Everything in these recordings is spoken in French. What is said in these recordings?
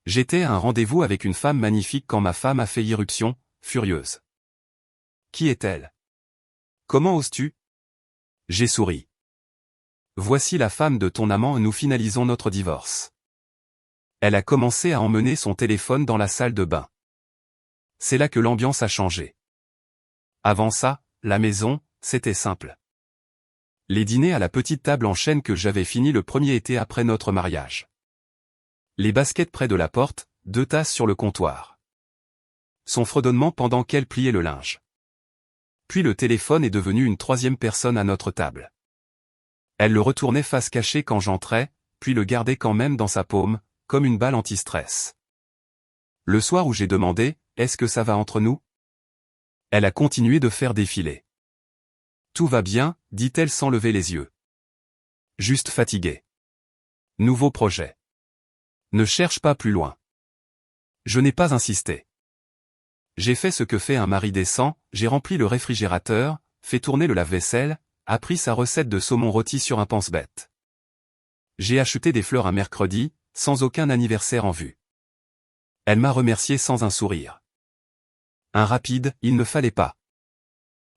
J'étais à un rendez-vous avec une femme magnifique quand ma femme a fait irruption, furieuse. Qui est-elle? Comment oses-tu? J'ai souri. Voici la femme de ton amant et nous finalisons notre divorce. Elle a commencé à emmener son téléphone dans la salle de bain. C'est là que l'ambiance a changé. Avant ça, la maison, c'était simple. Les dîners à la petite table en chêne que j'avais fini le premier été après notre mariage. Les baskets près de la porte, 2 tasses sur le comptoir. Son fredonnement pendant qu'elle pliait le linge. Puis le téléphone est devenu une 3e personne à notre table. Elle le retournait face cachée quand j'entrais, puis le gardait quand même dans sa paume, comme une balle anti-stress. Le soir où j'ai demandé « Est-ce que ça va entre nous ?» Elle a continué de faire défiler. « Tout va bien », dit-elle sans lever les yeux. Juste fatiguée. Nouveau projet. Ne cherche pas plus loin. Je n'ai pas insisté. J'ai fait ce que fait un mari décent, j'ai rempli le réfrigérateur, fait tourner le lave-vaisselle, appris sa recette de saumon rôti sur un pense-bête. J'ai acheté des fleurs un mercredi, sans aucun anniversaire en vue. Elle m'a remercié sans un sourire. Un rapide, il ne fallait pas.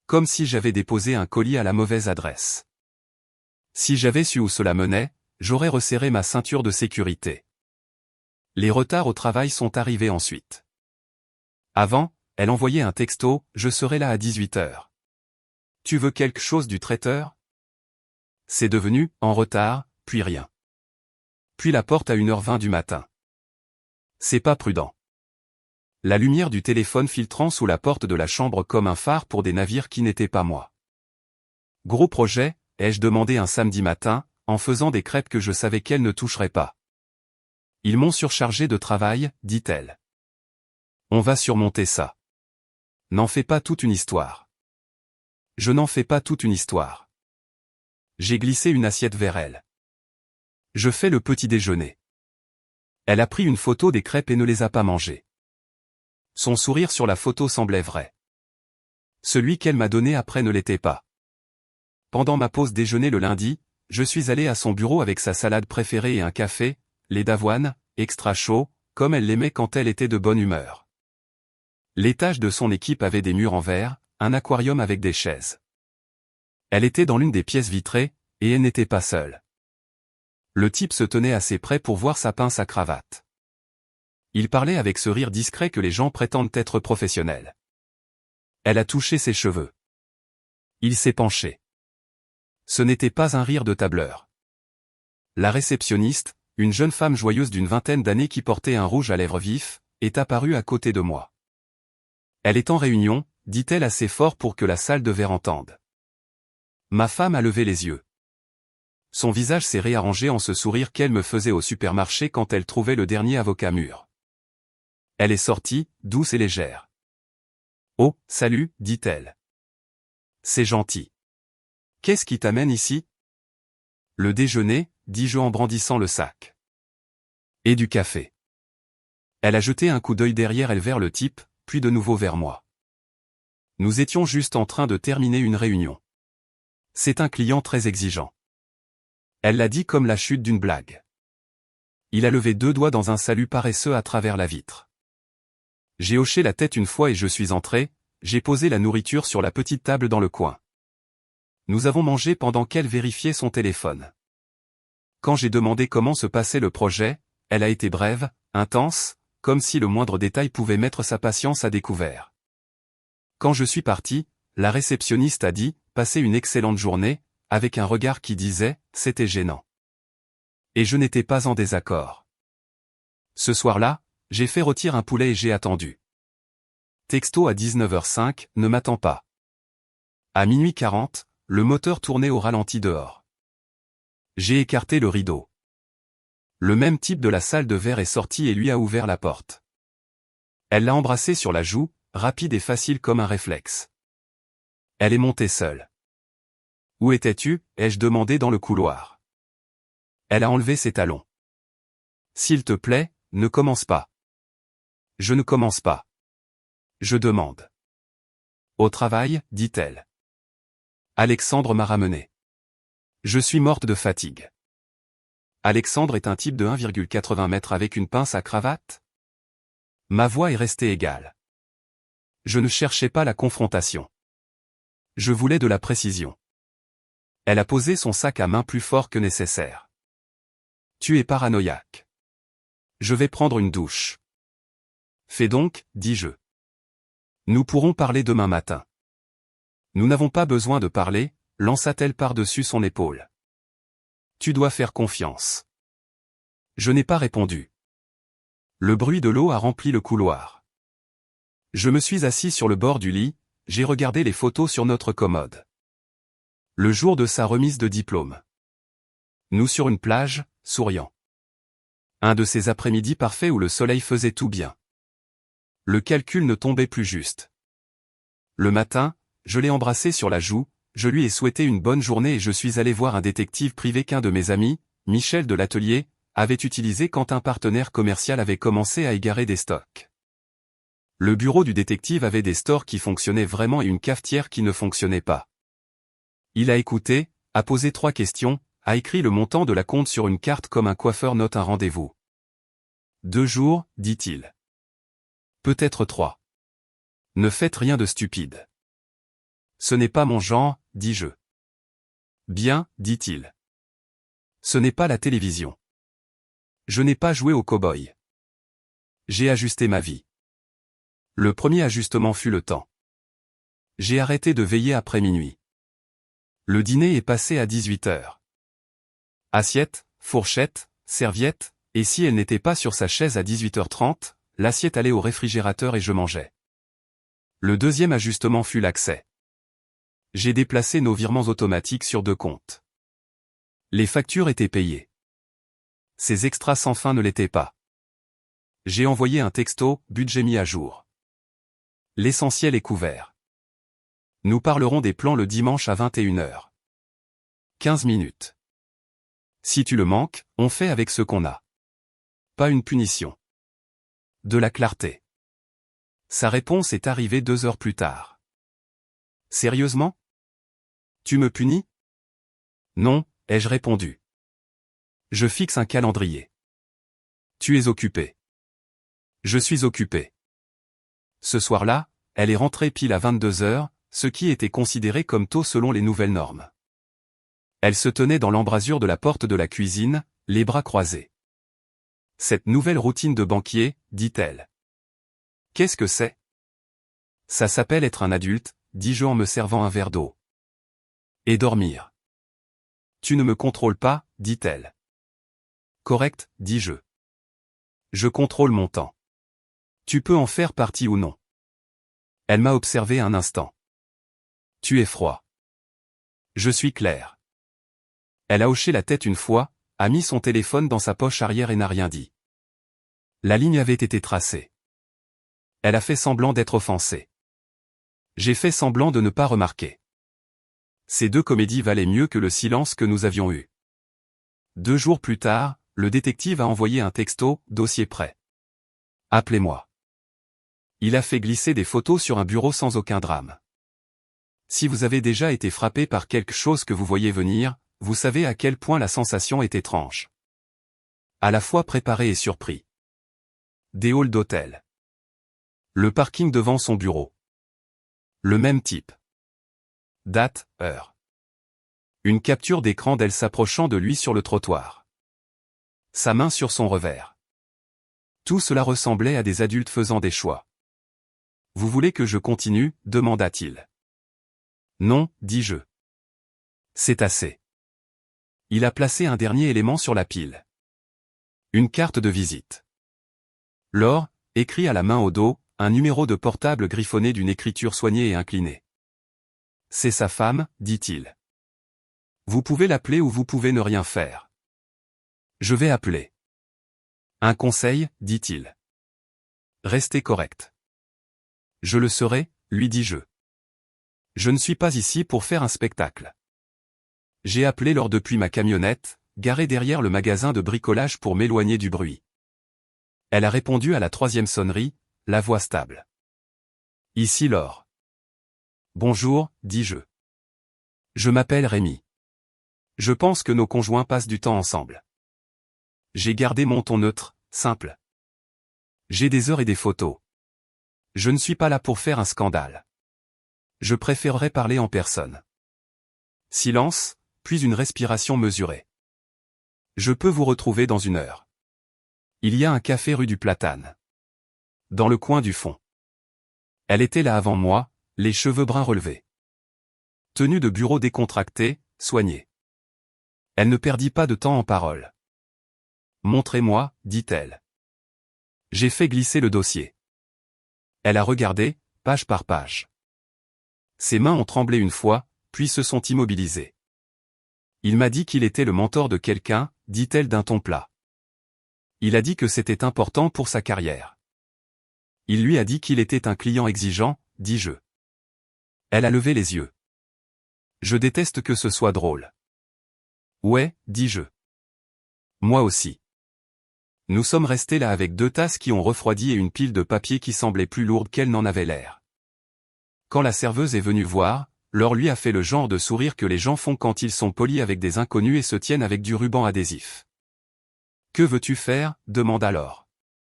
Comme si j'avais déposé un colis à la mauvaise adresse. Si j'avais su où cela menait, j'aurais resserré ma ceinture de sécurité. Les retards au travail sont arrivés ensuite. Avant, elle envoyait un texto, je serai là à 18h. Tu veux quelque chose du traiteur? C'est devenu, en retard, puis rien. Puis la porte à 1h20 du matin. C'est pas prudent. La lumière du téléphone filtrant sous la porte de la chambre comme un phare pour des navires qui n'étaient pas moi. Gros projet, ai-je demandé un samedi matin, en faisant des crêpes que je savais qu'elle ne toucherait pas. Ils m'ont surchargé de travail, dit-elle. On va surmonter ça. N'en fais pas toute une histoire. Je n'en fais pas toute une histoire. J'ai glissé une assiette vers elle. Je fais le petit déjeuner. Elle a pris une photo des crêpes et ne les a pas mangées. Son sourire sur la photo semblait vrai. Celui qu'elle m'a donné après ne l'était pas. Pendant ma pause déjeuner le lundi, je suis allé à son bureau avec sa salade préférée et un café, lait d'avoine, extra chaud, comme elle l'aimait quand elle était de bonne humeur. L'étage de son équipe avait des murs en verre, un aquarium avec des chaises. Elle était dans l'une des pièces vitrées, et elle n'était pas seule. Le type se tenait assez près pour voir sa pince à cravate. Il parlait avec ce rire discret que les gens prétendent être professionnels. Elle a touché ses cheveux. Il s'est penché. Ce n'était pas un rire de tableur. La réceptionniste, une jeune femme joyeuse d'une vingtaine d'années qui portait un rouge à lèvres vif, est apparue à côté de moi. Elle est en réunion, dit-elle assez fort pour que la salle de verre entende. Ma femme a levé les yeux. Son visage s'est réarrangé en ce sourire qu'elle me faisait au supermarché quand elle trouvait le dernier avocat mûr. Elle est sortie, douce et légère. « Oh, salut, dit-elle. C'est gentil. Qu'est-ce qui t'amène ici? » Le déjeuner, dis-je en brandissant le sac. Et du café. Elle a jeté un coup d'œil derrière elle vers le type, puis de nouveau vers moi. Nous étions juste en train de terminer une réunion. C'est un client très exigeant. Elle l'a dit comme la chute d'une blague. Il a levé 2 doigts dans un salut paresseux à travers la vitre. J'ai hoché la tête une fois et je suis entré, j'ai posé la nourriture sur la petite table dans le coin. Nous avons mangé pendant qu'elle vérifiait son téléphone. Quand j'ai demandé comment se passait le projet, elle a été brève, intense, comme si le moindre détail pouvait mettre sa patience à découvert. Quand je suis parti, la réceptionniste a dit « Passez une excellente journée », avec un regard qui disait « C'était gênant ». Et je n'étais pas en désaccord. Ce soir-là, j'ai fait rôtir un poulet et j'ai attendu. Texto à 19h05, ne m'attends pas. À minuit 40, le moteur tournait au ralenti dehors. J'ai écarté le rideau. Le même type de la salle de verre est sorti et lui a ouvert la porte. Elle l'a embrassé sur la joue, rapide et facile comme un réflexe. Elle est montée seule. « Où étais-tu » ai-je demandé dans le couloir. Elle a enlevé ses talons. « S'il te plaît, ne commence pas. » Je ne commence pas. Je demande. « Au travail » dit-elle. Alexandre m'a ramené. Je suis morte de fatigue. Alexandre est un type de 1,80 m avec une pince à cravate? Ma voix est restée égale. Je ne cherchais pas la confrontation. Je voulais de la précision. Elle a posé son sac à main plus fort que nécessaire. Tu es paranoïaque. Je vais prendre une douche. Fais donc, dis-je. Nous pourrons parler demain matin. Nous n'avons pas besoin de parler, lança-t-elle par-dessus son épaule. Tu dois faire confiance. Je n'ai pas répondu. Le bruit de l'eau a rempli le couloir. Je me suis assis sur le bord du lit, j'ai regardé les photos sur notre commode. Le jour de sa remise de diplôme. Nous sur une plage, souriant. Un de ces après-midi parfaits où le soleil faisait tout bien. Le calcul ne tombait plus juste. Le matin, je l'ai embrassé sur la joue, je lui ai souhaité une bonne journée et je suis allé voir un détective privé qu'un de mes amis, Michel de l'atelier, avait utilisé quand un partenaire commercial avait commencé à égarer des stocks. Le bureau du détective avait des stores qui fonctionnaient vraiment et une cafetière qui ne fonctionnait pas. Il a écouté, a posé 3 questions, a écrit le montant de la compte sur une carte comme un coiffeur note un rendez-vous. 2 jours, dit-il. Peut-être 3. Ne faites rien de stupide. Ce n'est pas mon genre, dis-je. Bien, dit-il. Ce n'est pas la télévision. Je n'ai pas joué au cow-boy. J'ai ajusté ma vie. Le premier ajustement fut le temps. J'ai arrêté de veiller après minuit. Le dîner est passé à 18 h. Assiette, fourchette, serviette, et si elle n'était pas sur sa chaise à 18h30, l'assiette allait au réfrigérateur et je mangeais. Le deuxième ajustement fut l'accès. J'ai déplacé nos virements automatiques sur 2 comptes. Les factures étaient payées. Ces extras sans fin ne l'étaient pas. J'ai envoyé un texto, budget mis à jour. L'essentiel est couvert. Nous parlerons des plans le dimanche à 21 h. 15 minutes. Si tu le manques, on fait avec ce qu'on a. Pas une punition. De la clarté. Sa réponse est arrivée 2 heures plus tard. Sérieusement? Tu me punis? Non, ai-je répondu. Je fixe un calendrier. Tu es occupé. Je suis occupé. Ce soir-là, elle est rentrée pile à 22 h, ce qui était considéré comme tôt selon les nouvelles normes. Elle se tenait dans l'embrasure de la porte de la cuisine, les bras croisés. Cette nouvelle routine de banquier, dit-elle. Qu'est-ce que c'est? Ça s'appelle être un adulte, dis-je en me servant un verre d'eau. Et dormir. Tu ne me contrôles pas, dit-elle. Correct, dis-je. Je contrôle mon temps. Tu peux en faire partie ou non. Elle m'a observé un instant. Tu es froid. Je suis clair. Elle a hoché la tête une fois, a mis son téléphone dans sa poche arrière et n'a rien dit. La ligne avait été tracée. Elle a fait semblant d'être offensée. J'ai fait semblant de ne pas remarquer. Ces 2 comédies valaient mieux que le silence que nous avions eu. 2 jours plus tard, le détective a envoyé un texto, dossier prêt. Appelez-moi. Il a fait glisser des photos sur un bureau sans aucun drame. Si vous avez déjà été frappé par quelque chose que vous voyez venir, vous savez à quel point la sensation est étrange. À la fois préparé et surpris. Des halls d'hôtel. Le parking devant son bureau. Le même type. Date, heure. Une capture d'écran d'elle s'approchant de lui sur le trottoir. Sa main sur son revers. Tout cela ressemblait à des adultes faisant des choix. Vous voulez que je continue, demanda-t-il. Non, dis-je. C'est assez. Il a placé un dernier élément sur la pile. Une carte de visite. Laure, écrit à la main au dos, un numéro de portable griffonné d'une écriture soignée et inclinée. C'est sa femme, dit-il. Vous pouvez l'appeler ou vous pouvez ne rien faire. Je vais appeler. Un conseil, dit-il. Restez correct. Je le serai, lui dis-je. Je ne suis pas ici pour faire un spectacle. J'ai appelé Laure depuis ma camionnette, garée derrière le magasin de bricolage pour m'éloigner du bruit. Elle a répondu à la 3e sonnerie, la voix stable. Ici Laure. Bonjour, dis-je. Je m'appelle Rémi. Je pense que nos conjoints passent du temps ensemble. J'ai gardé mon ton neutre, simple. J'ai des heures et des photos. Je ne suis pas là pour faire un scandale. Je préférerais parler en personne. Silence, puis une respiration mesurée. Je peux vous retrouver dans 1 heure. Il y a un café rue du Platane. Dans le coin du fond. Elle était là avant moi, les cheveux bruns relevés. Tenue de bureau décontractée, soignée. Elle ne perdit pas de temps en paroles. Montrez-moi, dit-elle. J'ai fait glisser le dossier. Elle a regardé, page par page. Ses mains ont tremblé une fois, puis se sont immobilisées. Il m'a dit qu'il était le mentor de quelqu'un, dit-elle d'un ton plat. Il a dit que c'était important pour sa carrière. Il lui a dit qu'il était un client exigeant, dis-je. Elle a levé les yeux. Je déteste que ce soit drôle. Ouais, dis-je. Moi aussi. Nous sommes restés là avec 2 tasses qui ont refroidi et une pile de papier qui semblait plus lourde qu'elle n'en avait l'air. Quand la serveuse est venue voir, Laure lui a fait le genre de sourire que les gens font quand ils sont polis avec des inconnus et se tiennent avec du ruban adhésif. « Que veux-tu faire » demanda Laure.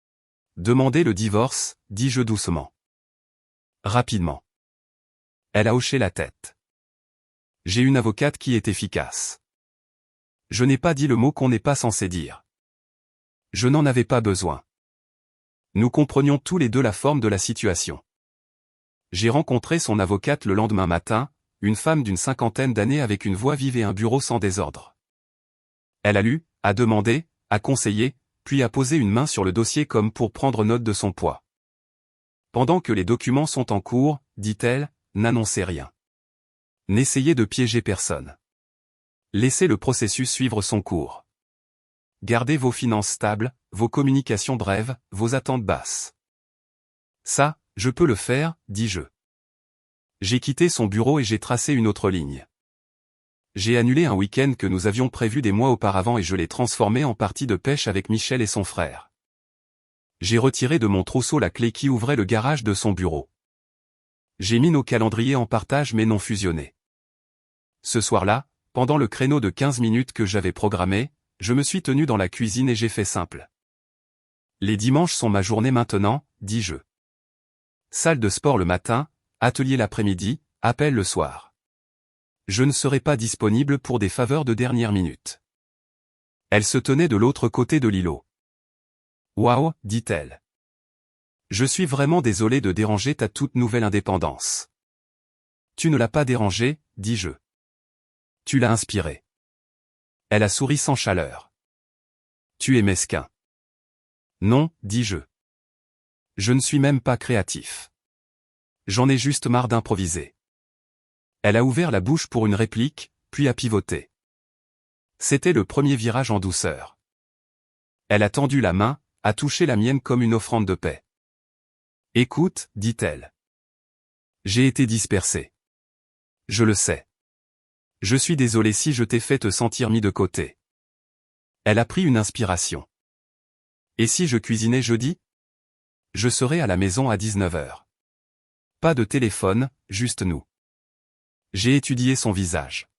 « Demander le divorce » dis-je doucement. Rapidement. Elle a hoché la tête. J'ai une avocate qui est efficace. Je n'ai pas dit le mot qu'on n'est pas censé dire. Je n'en avais pas besoin. Nous comprenions tous les deux la forme de la situation. J'ai rencontré son avocate le lendemain matin, une femme d'une 50aine d'années avec une voix vive et un bureau sans désordre. Elle a lu, a demandé, a conseillé, puis a posé une main sur le dossier comme pour prendre note de son poids. Pendant que les documents sont en cours, dit-elle, n'annoncez rien. N'essayez de piéger personne. Laissez le processus suivre son cours. Gardez vos finances stables, vos communications brèves, vos attentes basses. Ça, je peux le faire, dis-je. J'ai quitté son bureau et j'ai tracé une autre ligne. J'ai annulé un week-end que nous avions prévu des mois auparavant et je l'ai transformé en partie de pêche avec Michel et son frère. J'ai retiré de mon trousseau la clé qui ouvrait le garage de son bureau. J'ai mis nos calendriers en partage mais non fusionnés. Ce soir-là, pendant le créneau de 15 minutes que j'avais programmé, je me suis tenu dans la cuisine et j'ai fait simple. Les dimanches sont ma journée maintenant, dis-je. Salle de sport le matin, atelier l'après-midi, appel le soir. Je ne serai pas disponible pour des faveurs de dernière minute. Elle se tenait de l'autre côté de l'îlot. Waouh, dit-elle. Je suis vraiment désolé de déranger ta toute nouvelle indépendance. Tu ne l'as pas dérangée, dis-je. Tu l'as inspirée. Elle a souri sans chaleur. Tu es mesquin. Non, dis-je. Je ne suis même pas créatif. J'en ai juste marre d'improviser. Elle a ouvert la bouche pour une réplique, puis a pivoté. C'était le premier virage en douceur. Elle a tendu la main, a touché la mienne comme une offrande de paix. Écoute, dit-elle. J'ai été dispersé. Je le sais. Je suis désolé si je t'ai fait te sentir mis de côté. Elle a pris une inspiration. Et si je cuisinais jeudi ? Je serai à la maison à 19h. Pas de téléphone, juste nous. J'ai étudié son visage.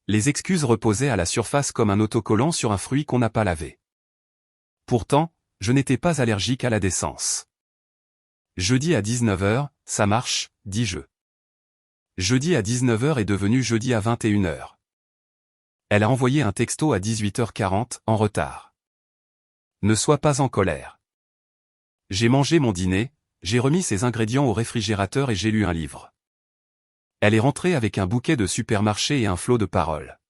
Les excuses reposaient à la surface comme un autocollant sur un fruit qu'on n'a pas lavé. Pourtant, je n'étais pas allergique à la décence. Jeudi à 19h, ça marche, dis-je. Jeudi à 19h est devenu jeudi à 21h. Elle a envoyé un texto à 18h40, en retard. Ne sois pas en colère. J'ai mangé mon dîner, j'ai remis ses ingrédients au réfrigérateur et j'ai lu un livre. Elle est rentrée avec un bouquet de supermarché et un flot de paroles.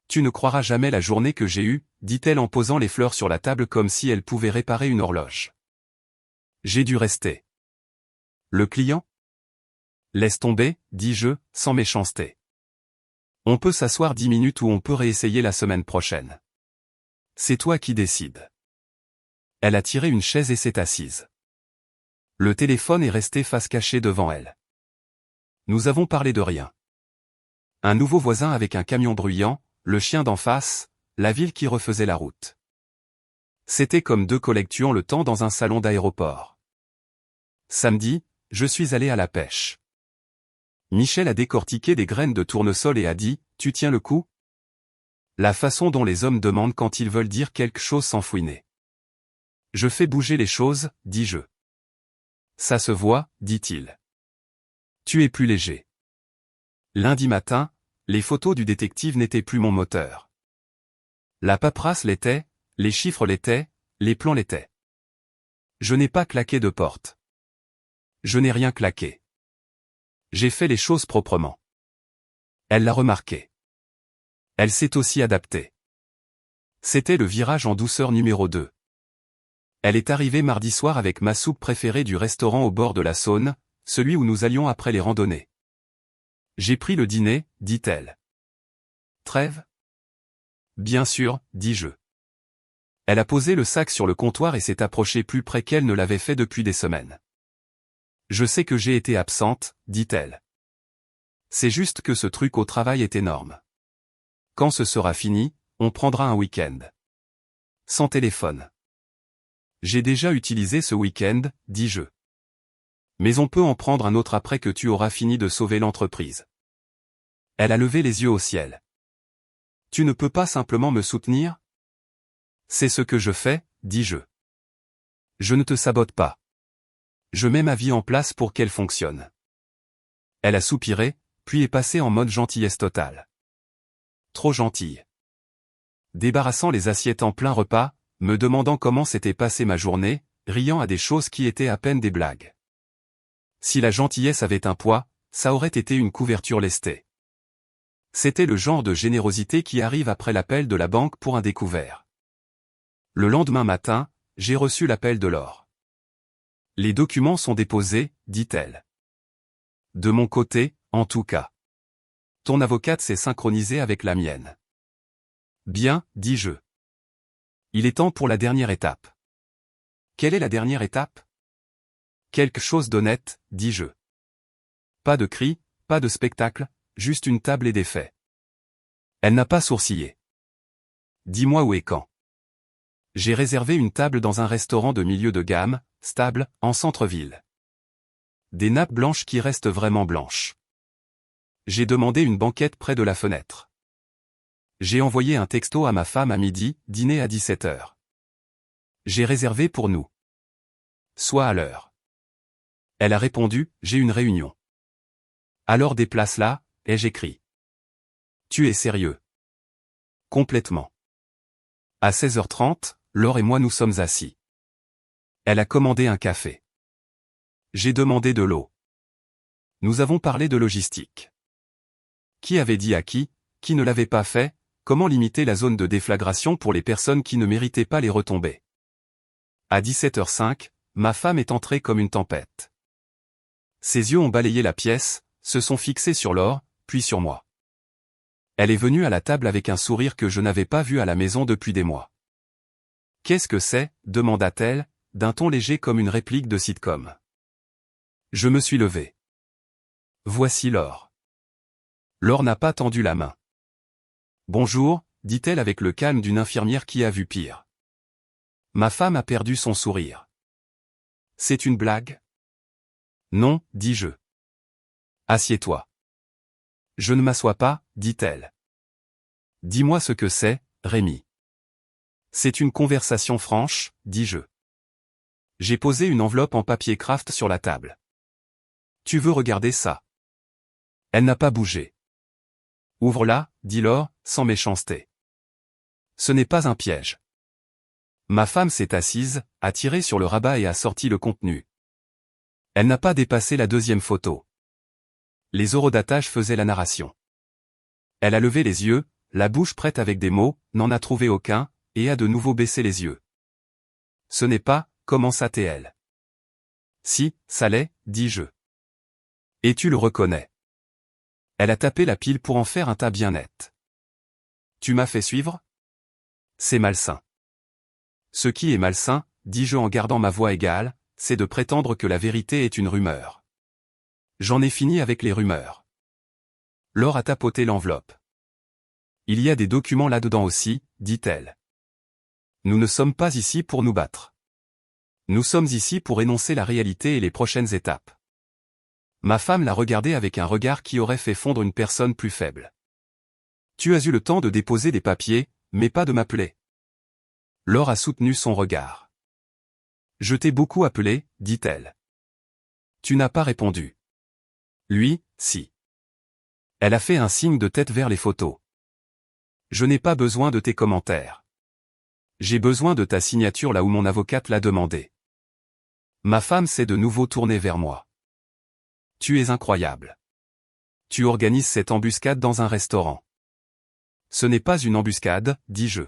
Tu ne croiras jamais la journée que j'ai eue, dit-elle en posant les fleurs sur la table comme si elle pouvait réparer une horloge. J'ai dû rester. Le client ? Laisse tomber, dis-je, sans méchanceté. On peut s'asseoir 10 minutes ou on peut réessayer la semaine prochaine. C'est toi qui décides. Elle a tiré une chaise et s'est assise. Le téléphone est resté face cachée devant elle. Nous avons parlé de rien. Un nouveau voisin avec un camion bruyant, le chien d'en face, la ville qui refaisait la route. C'était comme 2 collègues tuant le temps dans un salon d'aéroport. Samedi, je suis allé à la pêche. Michel a décortiqué des graines de tournesol et a dit, tu tiens le coup ? La façon dont les hommes demandent quand ils veulent dire quelque chose sans fouiner. Je fais bouger les choses, dis-je. Ça se voit, dit-il. Tu es plus léger. Lundi matin, les photos du détective n'étaient plus mon moteur. La paperasse l'était, les chiffres l'étaient, les plans l'étaient. Je n'ai pas claqué de porte. Je n'ai rien claqué. J'ai fait les choses proprement. Elle l'a remarqué. Elle s'est aussi adaptée. C'était le virage en douceur numéro 2. Elle est arrivée mardi soir avec ma soupe préférée du restaurant au bord de la Saône, celui où nous allions après les randonnées. J'ai pris le dîner, dit-elle. Trêve? Bien sûr, dis-je. Elle a posé le sac sur le comptoir et s'est approchée plus près qu'elle ne l'avait fait depuis des semaines. Je sais que j'ai été absente, dit-elle. C'est juste que ce truc au travail est énorme. Quand ce sera fini, on prendra un week-end. Sans téléphone. J'ai déjà utilisé ce week-end, dis-je. Mais on peut en prendre un autre après que tu auras fini de sauver l'entreprise. Elle a levé les yeux au ciel. Tu ne peux pas simplement me soutenir? C'est ce que je fais, dis-je. Je ne te sabote pas. Je mets ma vie en place pour qu'elle fonctionne. Elle a soupiré, puis est passée en mode gentillesse totale. Trop gentille. Débarrassant les assiettes en plein repas, me demandant comment s'était passée ma journée, riant à des choses qui étaient à peine des blagues. Si la gentillesse avait un poids, ça aurait été une couverture lestée. C'était le genre de générosité qui arrive après l'appel de la banque pour un découvert. Le lendemain matin, j'ai reçu l'appel de Laure. Les documents sont déposés, dit-elle. De mon côté, en tout cas. Ton avocate s'est synchronisée avec la mienne. Bien, dis-je. Il est temps pour la dernière étape. Quelle est la dernière étape? Quelque chose d'honnête, dis-je. Pas de cris, pas de spectacle, juste une table et des faits. Elle n'a pas sourcillé. Dis-moi où et quand. J'ai réservé une table dans un restaurant de milieu de gamme, stable, en centre-ville. Des nappes blanches qui restent vraiment blanches. J'ai demandé une banquette près de la fenêtre. J'ai envoyé un texto à ma femme à midi, dîner à 17h. J'ai réservé pour nous. Sois à l'heure. Elle a répondu, j'ai une réunion. Alors déplace-la, ai-je écrit. Tu es sérieux? Complètement. À 16h30, Laure et moi nous sommes assis. Elle a commandé un café. J'ai demandé de l'eau. Nous avons parlé de logistique. Qui avait dit à qui ne l'avait pas fait, comment limiter la zone de déflagration pour les personnes qui ne méritaient pas les retombées. À 17h05, ma femme est entrée comme une tempête. Ses yeux ont balayé la pièce, se sont fixés sur Laure, puis sur moi. Elle est venue à la table avec un sourire que je n'avais pas vu à la maison depuis des mois. « Qu'est-ce que c'est » demanda-t-elle, d'un ton léger comme une réplique de sitcom. Je me suis levé. Voici Laure. Laure n'a pas tendu la main. Bonjour, dit-elle avec le calme d'une infirmière qui a vu pire. Ma femme a perdu son sourire. C'est une blague? Non, dis-je. Assieds-toi. Je ne m'assois pas, dit-elle. Dis-moi ce que c'est, Rémi. C'est une conversation franche, dis-je. J'ai posé une enveloppe en papier craft sur la table. Tu veux regarder ça? Elle n'a pas bougé. Ouvre-la, dit Laure, sans méchanceté. Ce n'est pas un piège. Ma femme s'est assise, a tiré sur le rabat et a sorti le contenu. Elle n'a pas dépassé la deuxième photo. Les horodatage faisaient la narration. Elle a levé les yeux, la bouche prête avec des mots, n'en a trouvé aucun, et a de nouveau baissé les yeux. Ce n'est pas, commença-t-elle. Si, ça l'est, dis-je. Et tu le reconnais. Elle a tapé la pile pour en faire un tas bien net. Tu m'as fait suivre? C'est malsain. Ce qui est malsain, dis-je en gardant ma voix égale, c'est de prétendre que la vérité est une rumeur. J'en ai fini avec les rumeurs. Laure a tapoté l'enveloppe. Il y a des documents là-dedans aussi, dit-elle. Nous ne sommes pas ici pour nous battre. Nous sommes ici pour énoncer la réalité et les prochaines étapes. Ma femme l'a regardé avec un regard qui aurait fait fondre une personne plus faible. Tu as eu le temps de déposer des papiers, mais pas de m'appeler. Laure a soutenu son regard. Je t'ai beaucoup appelé, dit-elle. Tu n'as pas répondu. Lui, si. Elle a fait un signe de tête vers les photos. Je n'ai pas besoin de tes commentaires. J'ai besoin de ta signature là où mon avocate l'a demandé. Ma femme s'est de nouveau tournée vers moi. Tu es incroyable. Tu organises cette embuscade dans un restaurant. Ce n'est pas une embuscade, dis-je.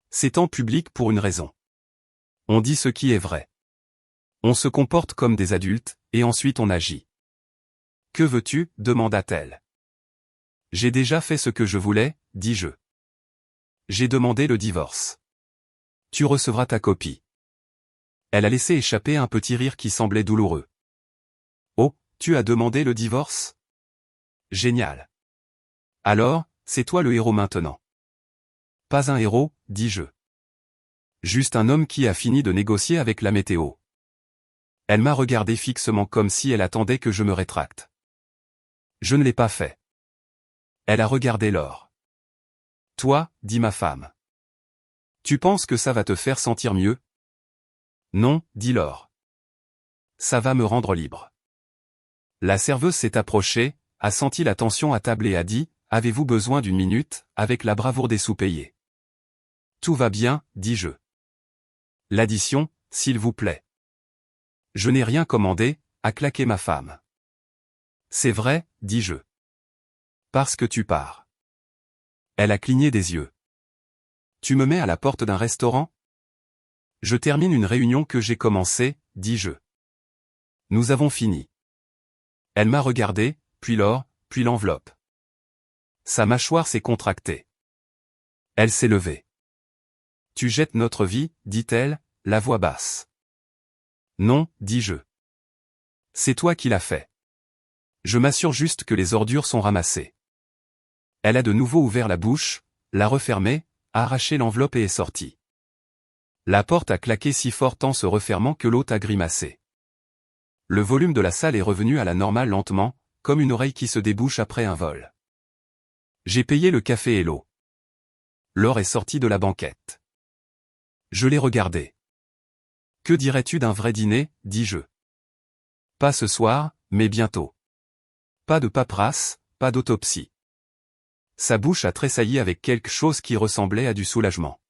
C'est en public pour une raison. On dit ce qui est vrai. On se comporte comme des adultes, et ensuite on agit. Que veux-tu, demanda-t-elle. J'ai déjà fait ce que je voulais, dis-je. J'ai demandé le divorce. Tu recevras ta copie. Elle a laissé échapper un petit rire qui semblait douloureux. Oh, tu as demandé le divorce? Génial. Alors, c'est toi le héros maintenant. Pas un héros, dis-je. Juste un homme qui a fini de négocier avec la météo. Elle m'a regardé fixement comme si elle attendait que je me rétracte. Je ne l'ai pas fait. Elle a regardé Laure. Toi, dit ma femme. Tu penses que ça va te faire sentir mieux? Non, dit Laure. Ça va me rendre libre. La serveuse s'est approchée, a senti la tension à table et a dit, avez-vous besoin d'une minute, avec la bravoure des sous-payés. Tout va bien, dis-je. L'addition, s'il vous plaît. Je n'ai rien commandé, a claqué ma femme. C'est vrai, dis-je. Parce que tu pars. Elle a cligné des yeux. Tu me mets à la porte d'un restaurant? Je termine une réunion que j'ai commencée, dis-je. Nous avons fini. Elle m'a regardé, puis Laure, puis l'enveloppe. Sa mâchoire s'est contractée. Elle s'est levée. Tu jettes notre vie, dit-elle, la voix basse. Non, dis-je. C'est toi qui l'as fait. Je m'assure juste que les ordures sont ramassées. Elle a de nouveau ouvert la bouche, l'a refermée, a arraché l'enveloppe et est sortie. La porte a claqué si fort en se refermant que l'hôte a grimacé. Le volume de la salle est revenu à la normale lentement, comme une oreille qui se débouche après un vol. J'ai payé le café et l'eau. Laure est sortie de la banquette. Je l'ai regardée. Que dirais-tu d'un vrai dîner, dis-je. Pas ce soir, mais bientôt. Pas de paperasse, pas d'autopsie. Sa bouche a tressailli avec quelque chose qui ressemblait à du soulagement.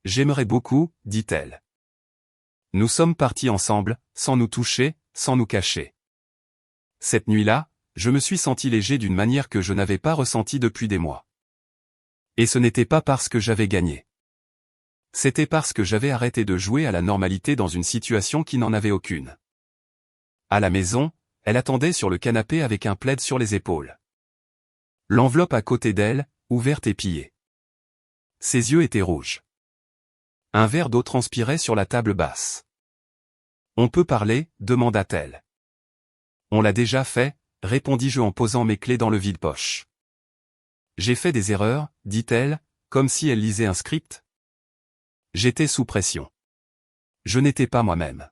J'aimerais beaucoup, dit-elle. Nous sommes partis ensemble, sans nous toucher, sans nous cacher. Cette nuit-là, je me suis senti léger d'une manière que je n'avais pas ressentie depuis des mois. Et ce n'était pas parce que j'avais gagné. C'était parce que j'avais arrêté de jouer à la normalité dans une situation qui n'en avait aucune. À la maison, elle attendait sur le canapé avec un plaid sur les épaules. L'enveloppe à côté d'elle, ouverte et pillée. Ses yeux étaient rouges. Un verre d'eau transpirait sur la table basse. On peut parler, demanda-t-elle. On l'a déjà fait, répondis-je en posant mes clés dans le vide-poche. J'ai fait des erreurs, dit-elle, comme si elle lisait un script. J'étais sous pression. Je n'étais pas moi-même.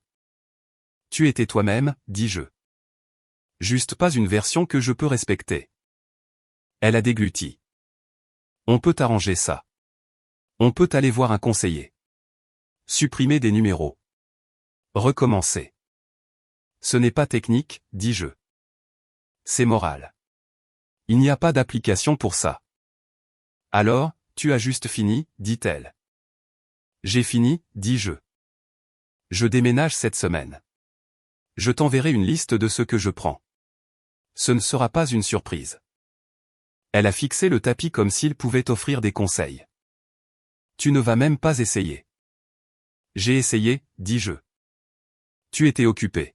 Tu étais toi-même, dis-je. Juste pas une version que je peux respecter. Elle a dégluti. On peut arranger ça. On peut aller voir un conseiller. Supprimer des numéros. Recommencer. Ce n'est pas technique, dis-je. C'est moral. Il n'y a pas d'application pour ça. Alors, tu as juste fini, dit-elle. J'ai fini, dis-je. Je déménage cette semaine. Je t'enverrai une liste de ce que je prends. Ce ne sera pas une surprise. Elle a fixé le tapis comme s'il pouvait offrir des conseils. Tu ne vas même pas essayer. J'ai essayé, dis-je. Tu étais occupé.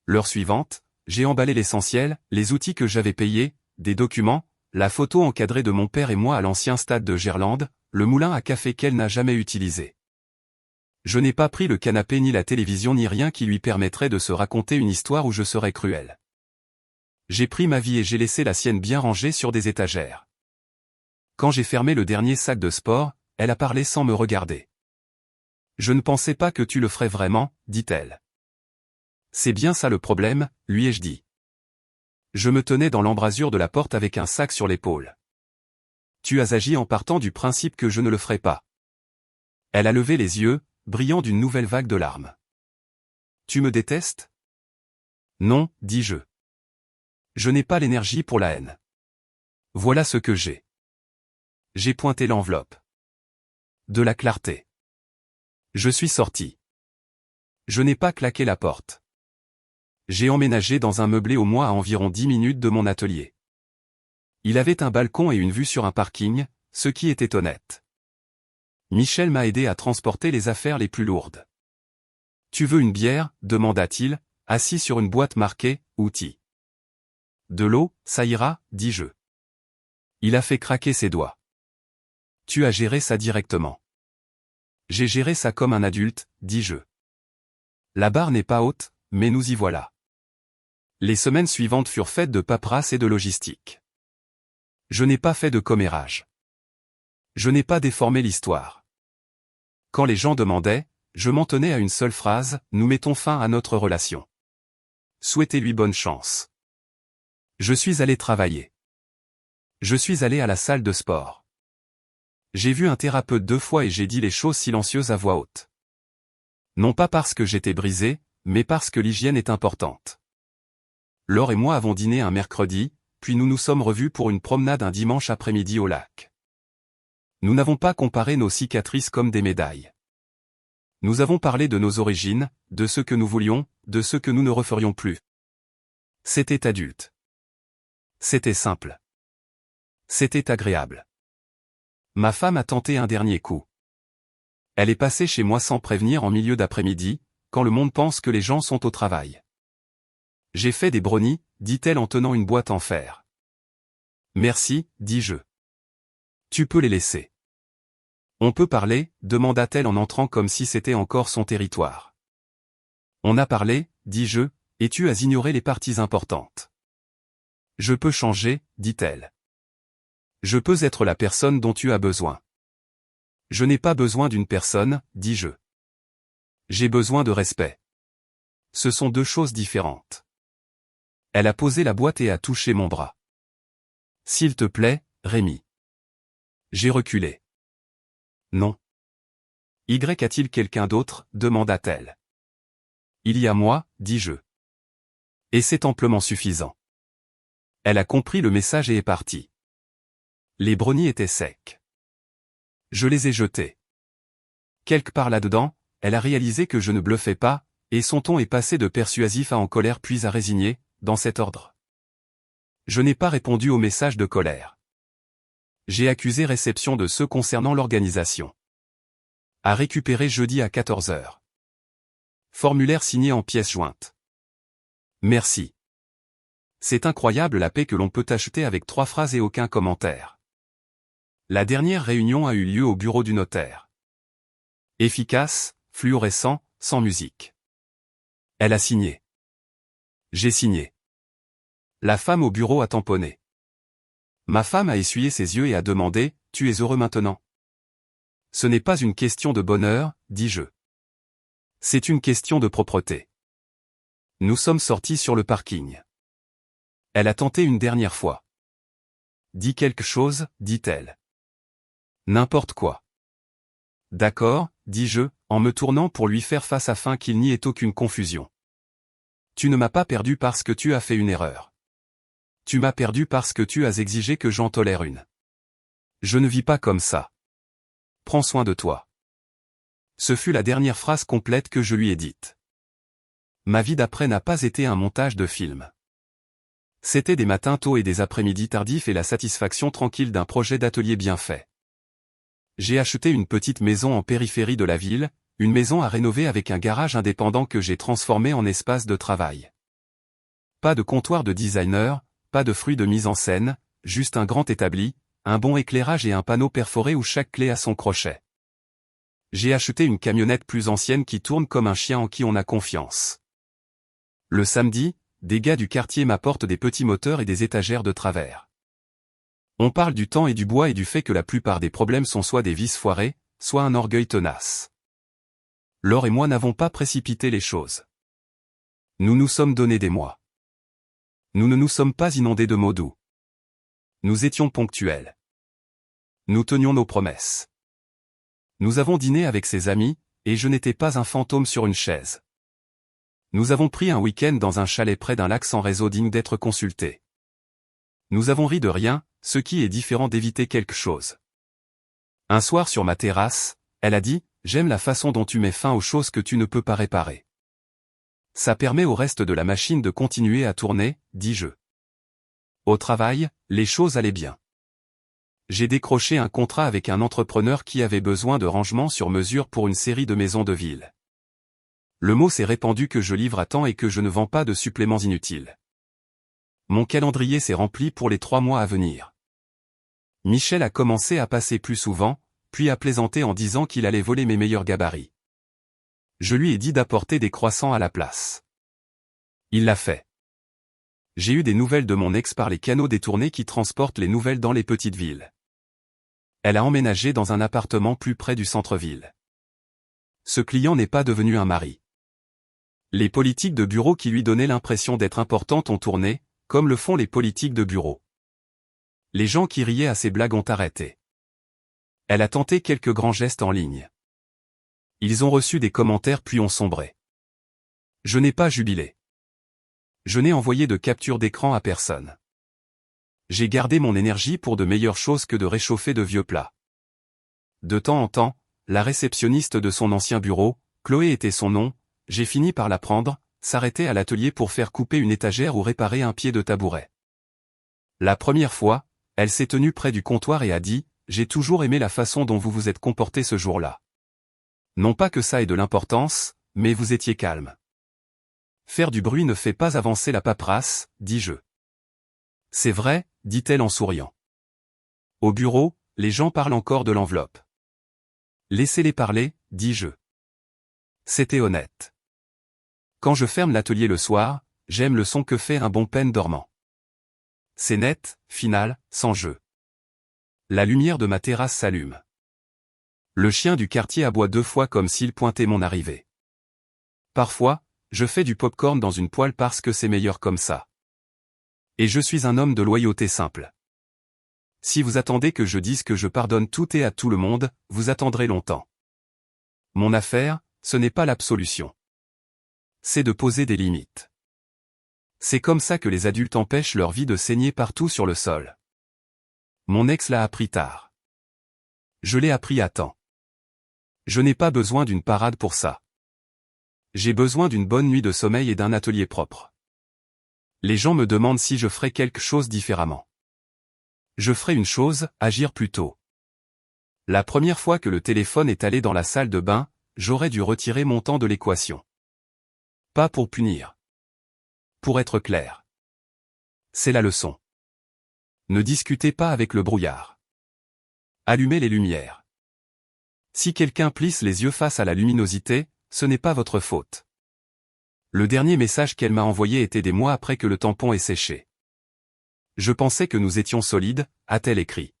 L'heure suivante, j'ai emballé l'essentiel, les outils que j'avais payés, des documents, la photo encadrée de mon père et moi à l'ancien stade de Gerland, le moulin à café qu'elle n'a jamais utilisé. Je n'ai pas pris le canapé ni la télévision ni rien qui lui permettrait de se raconter une histoire où je serais cruel. J'ai pris ma vie et j'ai laissé la sienne bien rangée sur des étagères. Quand j'ai fermé le dernier sac de sport, elle a parlé sans me regarder. Je ne pensais pas que tu le ferais vraiment, dit-elle. C'est bien ça le problème, lui ai-je dit. Je me tenais dans l'embrasure de la porte avec un sac sur l'épaule. Tu as agi en partant du principe que je ne le ferai pas. Elle a levé les yeux, brillant d'une nouvelle vague de larmes. Tu me détestes? Non, dis-je. Je n'ai pas l'énergie pour la haine. Voilà ce que j'ai. J'ai pointé l'enveloppe. De la clarté. Je suis sorti. Je n'ai pas claqué la porte. J'ai emménagé dans un meublé au moins à environ 10 minutes de mon atelier. Il avait un balcon et une vue sur un parking, ce qui était honnête. Michel m'a aidé à transporter les affaires les plus lourdes. Tu veux une bière? Demanda-t-il, assis sur une boîte marquée « Outils ». De l'eau, ça ira, dis-je. Il a fait craquer ses doigts. Tu as géré ça directement. J'ai géré ça comme un adulte, dis-je. La barre n'est pas haute, mais nous y voilà. Les semaines suivantes furent faites de paperasse et de logistique. Je n'ai pas fait de commérage. Je n'ai pas déformé l'histoire. Quand les gens demandaient, je m'en tenais à une seule phrase, nous mettons fin à notre relation. Souhaitez-lui bonne chance. Je suis allé travailler. Je suis allé à la salle de sport. J'ai vu un thérapeute 2 fois et j'ai dit les choses silencieuses à voix haute. Non pas parce que j'étais brisé, mais parce que l'hygiène est importante. Laure et moi avons dîné un mercredi, puis nous nous sommes revus pour une promenade un dimanche après-midi au lac. Nous n'avons pas comparé nos cicatrices comme des médailles. Nous avons parlé de nos origines, de ce que nous voulions, de ce que nous ne referions plus. C'était adulte. C'était simple. C'était agréable. Ma femme a tenté un dernier coup. Elle est passée chez moi sans prévenir en milieu d'après-midi, quand le monde pense que les gens sont au travail. J'ai fait des brownies, dit-elle en tenant une boîte en fer. Merci, dis-je. Tu peux les laisser. On peut parler, demanda-t-elle en entrant comme si c'était encore son territoire. On a parlé, dis-je, et tu as ignoré les parties importantes. Je peux changer, dit-elle. Je peux être la personne dont tu as besoin. Je n'ai pas besoin d'une personne, dis-je. J'ai besoin de respect. Ce sont 2 choses différentes. Elle a posé la boîte et a touché mon bras. S'il te plaît, Rémi. J'ai reculé. Non. Y a-t-il quelqu'un d'autre? Demanda-t-elle. Il y a moi, dis-je. Et c'est amplement suffisant. Elle a compris le message et est partie. Les brownies étaient secs. Je les ai jetés. Quelque part là-dedans, elle a réalisé que je ne bluffais pas, et son ton est passé de persuasif à en colère puis à résigné, dans cet ordre. Je n'ai pas répondu au message de colère. J'ai accusé réception de ceux concernant l'organisation. À récupérer jeudi à 14 h. Formulaire signé en pièce jointe. Merci. C'est incroyable la paix que l'on peut acheter avec 3 phrases et aucun commentaire. La dernière réunion a eu lieu au bureau du notaire. Efficace, fluorescent, sans musique. Elle a signé. J'ai signé. La femme au bureau a tamponné. Ma femme a essuyé ses yeux et a demandé, « Tu es heureux maintenant ?» Ce n'est pas une question de bonheur, dis-je. C'est une question de propreté. Nous sommes sortis sur le parking. Elle a tenté une dernière fois. Dis quelque chose, dit-elle. N'importe quoi. D'accord, dis-je, en me tournant pour lui faire face afin qu'il n'y ait aucune confusion. Tu ne m'as pas perdu parce que tu as fait une erreur. Tu m'as perdu parce que tu as exigé que j'en tolère une. Je ne vis pas comme ça. Prends soin de toi. Ce fut la dernière phrase complète que je lui ai dite. Ma vie d'après n'a pas été un montage de film. C'était des matins tôt et des après-midi tardifs et la satisfaction tranquille d'un projet d'atelier bien fait. J'ai acheté une petite maison en périphérie de la ville, une maison à rénover avec un garage indépendant que j'ai transformé en espace de travail. Pas de comptoir de designer, pas de fruits de mise en scène, juste un grand établi, un bon éclairage et un panneau perforé où chaque clé a son crochet. J'ai acheté une camionnette plus ancienne qui tourne comme un chien en qui on a confiance. Le samedi, des gars du quartier m'apportent des petits moteurs et des étagères de travers. On parle du temps et du bois et du fait que la plupart des problèmes sont soit des vis foirées, soit un orgueil tenace. Laure et moi n'avons pas précipité les choses. Nous nous sommes donné des mois. Nous ne nous sommes pas inondés de mots doux. Nous étions ponctuels. Nous tenions nos promesses. Nous avons dîné avec ses amis, et je n'étais pas un fantôme sur une chaise. Nous avons pris un week-end dans un chalet près d'un lac sans réseau digne d'être consulté. Nous avons ri de rien, ce qui est différent d'éviter quelque chose. Un soir sur ma terrasse, elle a dit « J'aime la façon dont tu mets fin aux choses que tu ne peux pas réparer. Ça permet au reste de la machine de continuer à tourner, dis-je. » Au travail, les choses allaient bien. J'ai décroché un contrat avec un entrepreneur qui avait besoin de rangements sur mesure pour une série de maisons de ville. Le mot s'est répandu que je livre à temps et que je ne vends pas de suppléments inutiles. Mon calendrier s'est rempli pour les 3 mois à venir. Michel a commencé à passer plus souvent, puis a plaisanté en disant qu'il allait voler mes meilleurs gabarits. Je lui ai dit d'apporter des croissants à la place. Il l'a fait. J'ai eu des nouvelles de mon ex par les canaux détournés qui transportent les nouvelles dans les petites villes. Elle a emménagé dans un appartement plus près du centre-ville. Ce client n'est pas devenu un mari. Les politiques de bureau qui lui donnaient l'impression d'être importantes ont tourné, comme le font les politiques de bureau. Les gens qui riaient à ses blagues ont arrêté. Elle a tenté quelques grands gestes en ligne. Ils ont reçu des commentaires puis ont sombré. Je n'ai pas jubilé. Je n'ai envoyé de capture d'écran à personne. J'ai gardé mon énergie pour de meilleures choses que de réchauffer de vieux plats. De temps en temps, la réceptionniste de son ancien bureau, Chloé était son nom, j'ai fini par la prendre, s'arrêter à l'atelier pour faire couper une étagère ou réparer un pied de tabouret. La première fois, elle s'est tenue près du comptoir et a dit « J'ai toujours aimé la façon dont vous vous êtes comporté ce jour-là. Non pas que ça ait de l'importance, mais vous étiez calme. Faire du bruit ne fait pas avancer la paperasse, dis-je. » C'est vrai, dit-elle en souriant. Au bureau, les gens parlent encore de l'enveloppe. Laissez-les parler, dis-je. C'était honnête. Quand je ferme l'atelier le soir, j'aime le son que fait un bon peine dormant. C'est net, final, sans jeu. La lumière de ma terrasse s'allume. Le chien du quartier aboie 2 fois comme s'il pointait mon arrivée. Parfois, je fais du pop-corn dans une poêle parce que c'est meilleur comme ça. Et je suis un homme de loyauté simple. Si vous attendez que je dise que je pardonne tout et à tout le monde, vous attendrez longtemps. Mon affaire, ce n'est pas l'absolution. C'est de poser des limites. C'est comme ça que les adultes empêchent leur vie de saigner partout sur le sol. Mon ex l'a appris tard. Je l'ai appris à temps. Je n'ai pas besoin d'une parade pour ça. J'ai besoin d'une bonne nuit de sommeil et d'un atelier propre. Les gens me demandent si je ferais quelque chose différemment. Je ferai une chose, agir plus tôt. La première fois que le téléphone est allé dans la salle de bain, j'aurais dû retirer mon temps de l'équation. Pas pour punir. Pour être clair. C'est la leçon. Ne discutez pas avec le brouillard. Allumez les lumières. Si quelqu'un plisse les yeux face à la luminosité, ce n'est pas votre faute. Le dernier message qu'elle m'a envoyé était des mois après que le tampon ait séché. Je pensais que nous étions solides, a-t-elle écrit.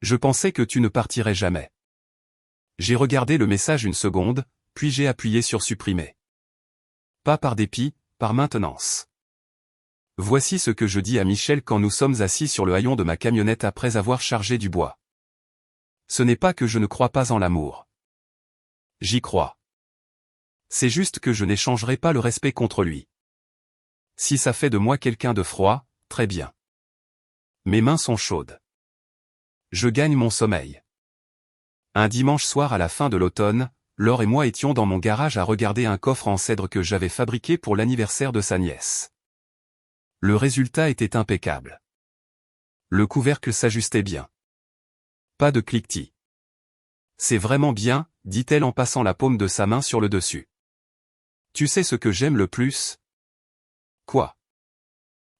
Je pensais que tu ne partirais jamais. J'ai regardé le message une seconde, puis j'ai appuyé sur supprimer. Pas par dépit, par maintenance. Voici ce que je dis à Michel quand nous sommes assis sur le haillon de ma camionnette après avoir chargé du bois. Ce n'est pas que je ne crois pas en l'amour. J'y crois. C'est juste que je n'échangerai pas le respect contre lui. Si ça fait de moi quelqu'un de froid, très bien. Mes mains sont chaudes. Je gagne mon sommeil. Un dimanche soir à la fin de l'automne, Laure et moi étions dans mon garage à regarder un coffre en cèdre que j'avais fabriqué pour l'anniversaire de sa nièce. Le résultat était impeccable. Le couvercle s'ajustait bien. Pas de cliquetis. C'est vraiment bien, dit-elle en passant la paume de sa main sur le dessus. Tu sais ce que j'aime le plus? Quoi?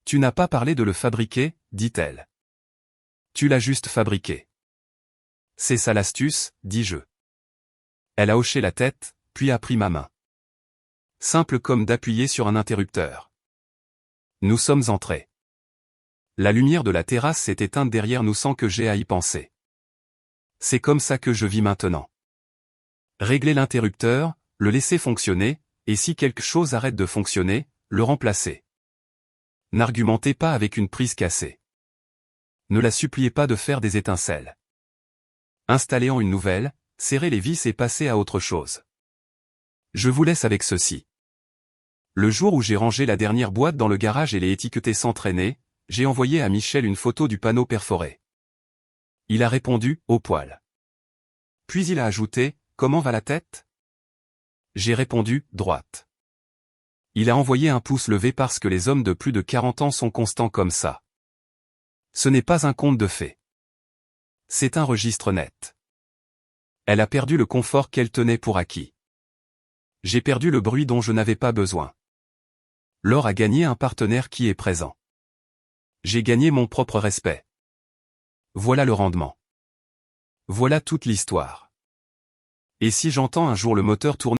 Tu n'as pas parlé de le fabriquer, dit-elle. Tu l'as juste fabriqué. C'est ça l'astuce, dis-je. Elle a hoché la tête, puis a pris ma main. Simple comme d'appuyer sur un interrupteur. Nous sommes entrés. La lumière de la terrasse s'est éteinte derrière nous sans que j'aie à y penser. C'est comme ça que je vis maintenant. Régler l'interrupteur, le laisser fonctionner, et si quelque chose arrête de fonctionner, le remplacer. N'argumentez pas avec une prise cassée. Ne la suppliez pas de faire des étincelles. Installer en une nouvelle, serrer les vis et passer à autre chose. Je vous laisse avec ceci. Le jour où j'ai rangé la dernière boîte dans le garage et l'ai étiquetée sans traîner, j'ai envoyé à Michel une photo du panneau perforé. Il a répondu, au poil. Puis il a ajouté, comment va la tête? J'ai répondu, droite. Il a envoyé un pouce levé parce que les hommes de plus de 40 ans sont constants comme ça. Ce n'est pas un conte de fées. C'est un registre net. Elle a perdu le confort qu'elle tenait pour acquis. J'ai perdu le bruit dont je n'avais pas besoin. Laure a gagné un partenaire qui est présent. J'ai gagné mon propre respect. Voilà le rendement. Voilà toute l'histoire. Et si j'entends un jour le moteur tourner